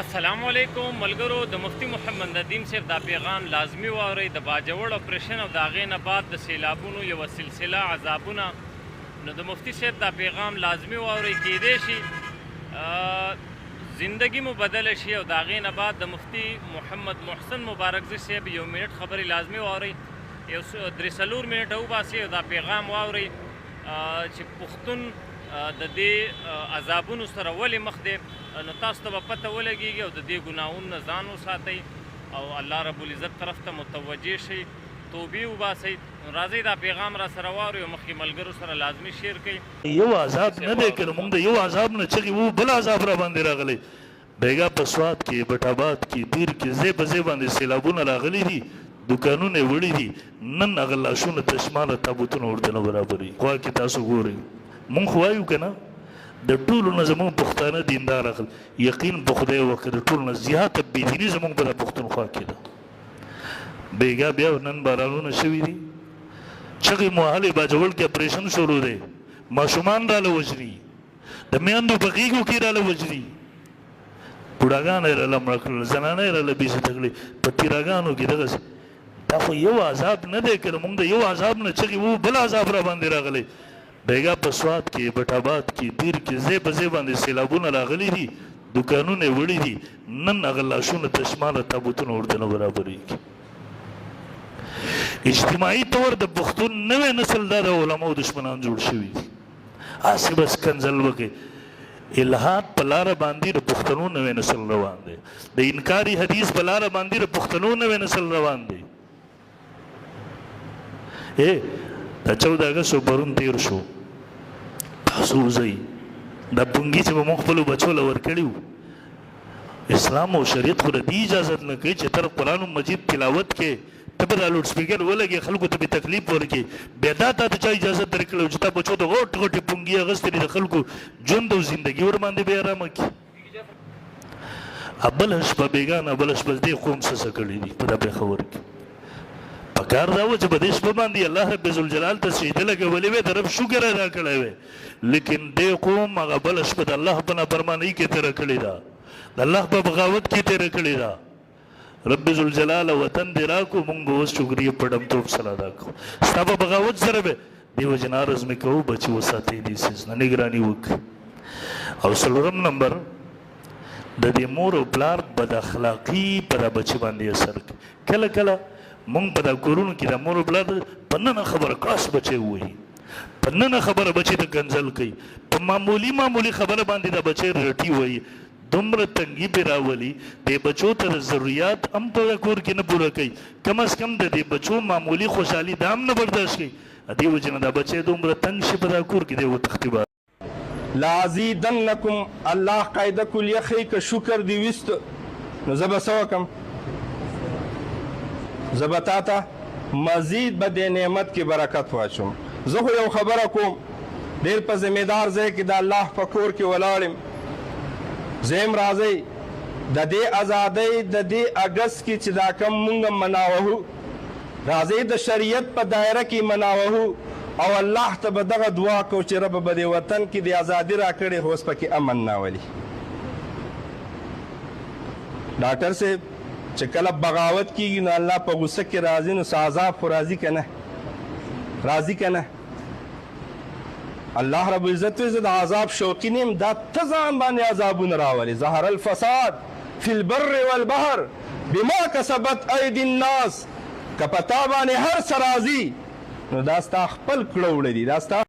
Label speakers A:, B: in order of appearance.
A: السلام علیکم ملګرو د مفتی محمد ندیم صاحب دا پیغام لازمی واورئ د باجوړ اپریشن او د هغې نه بعد د سیلابونو یوه سلسله عذابونه نو د مفتی صاحب دا پیغام لازمی واورئ کیدای شي زندگی مو بدله شي او د هغې نه بعد د مفتی محمد محسن مبارکزي صاحب یو منټ خبرې لازمی واورئ یو درې څلور منټه وباسئ او دا پیغام واورئ چې پښتون د دې عذابونو سره ولې مخ دی نو تاسو ته به پته ولګېږي او د دې ګناهونو نه ځان وساتئ او الله رب العزت طرف ته متوجه شئ توبې وباسئ نو راځئ دا پیغام را سره واورئ او مخکې ملګرو سره لازمي شیر کړئ
B: یو عذاب نه دی که موږ د یو عذاب نه چغې وو بل عذاب را باندې راغلی بیګا په سوات کې بټاباد کې پیر کې ځای په ځای باندې سیلابونه راغلي دي دوکانونه یې وړي دي نن هغه لاشونه تشماله تابوتونه ورته نه برابرېږي خوا کې تاسو ګورئ مونږ خو وایو که نه د ټولو نه زمونږ پښتانه دیندار اخل یقین په خدای وکړه د ټولو نه زیاته بېدیني زمونږ په دا پښتونخوا کې ده بیګا بیا نن بارانونه شوي دي چغې مو وهلې باجوړ کې اپریشن شروع دی ماشومان راله وژني د میندو په غېږو کې راله وژني بوډاګان یې راله مړه کړل زنانه یې راله بېسته کړلې په تیراګانو کې دغسې دا خو یو عذاب نه دی که موږ د یو عذاب نه چغې وو بل عذاب را باندې راغلی بیګا په سوات کې بټاباد کې پیر کې ځای په ځای باندې سیلابونه راغلي دي دوکانونه یې وړي دي نن هغه لاشونه تشماله تابوتونه ورته نه برابرېږي اجتماعي طور د پښتون نوی نسل دا د علماو دشمنان جوړ شوي دي هسې بس کنځل وکړي الحاد په لاره باندې د پښتنو نوی نسل روان دی د انکاري حدیث په لاره باندې د پښتنو نوی نسل روان دی دا 14 اګست پرون تیر شو تاسو وځئ دا پونګي چې به موږ خپلو بچو له ورکړي وو اسلام او شریعت خو د دې اجازت نه کوي چې تر قرآن مجید تلاوت کې ته به دا لوډ سپیکر ولګې خلکو ته به تکلیف ورکړي بیا دا تا ته چا اجازت درکړی چې تا بچو د غوټ غوټې پونګي اغوستې دي د خلکو ژوند او زندګي ورباندې بې ارامه کړي بله شپه بېګانه بله شپه دې قوم څه کړي دي په دا پېښور کې پکار دا و چې په دې شپه باندې الله رب ذوالجلال ته سجده لګولې وې د رب شکر ادا کړی وی لیکن دې قوم هغه بله شپه د الله په نافرمانۍ کې تېره کړې ده د الله په بغاوت کې تېره کړې ده رب ذوالجلال وطن دې راکړو موږ به اوس شکریه په ډمتوب سره ادا کړو ستا په بغاوت سره به دې وجې نه عرض مې کوو بچي وساتئ دې څیز نه نګراني وکړي او څلورم نمبر د دې مور او پلار بد اخلاقي په دا بچي باندې اثر کوي کله کله مونږ په دا کورونو کې د مور او پلار په ننه خبره کلاس بچی ووایي په ننه خبره بچي ته کنځل کوي په معمولي خبره باندې دا بچی رټي وایي دومره تنګي پې راولي دې بچو ته ضروریات هم په کور کې نه پوره کوي کم از کم د دې بچو معمولي خوشحالي دا هم نه برداشت کوي دې وجې نه دا بچی دومره تنګ شي په دا کور کې دی وتښتي به
C: لازیدنکم الله قاعده کلیه ښیي که شکر دې ویست نو زه به څه وکړم زه به تا ته مزید به دې نعمت کې برکت واچوم زه خو یو خبره کوم ډېر په ذمېدار ځای کې د الله په کور کې ولاړ یم زه یم راځئ د دې ازادۍ د دې اګست کې چې دا کم مونږ مناوهو راځئ د شریعت په دایره کې مناوهو او الله ته به دغه دعا کوو چې رب به دې وطن کې د ازادي راکړې خو اوس پکې امن ناولي ډاکټر صاحب چې کله بغاوت کېږي نو الله په غصه کې راځي نو څه عذاب خو راځي که نه راځي که نه الله رب العزت وایي زه د عذاب شوقي نه یم دا ته ځان باندې عذابونه راولي ظهر الفساد فی البر والبحر بما کسبت ایدي الناس که په تا باندې هر څه راځي نو دا ستا خپل کړه وړه دي دا ستا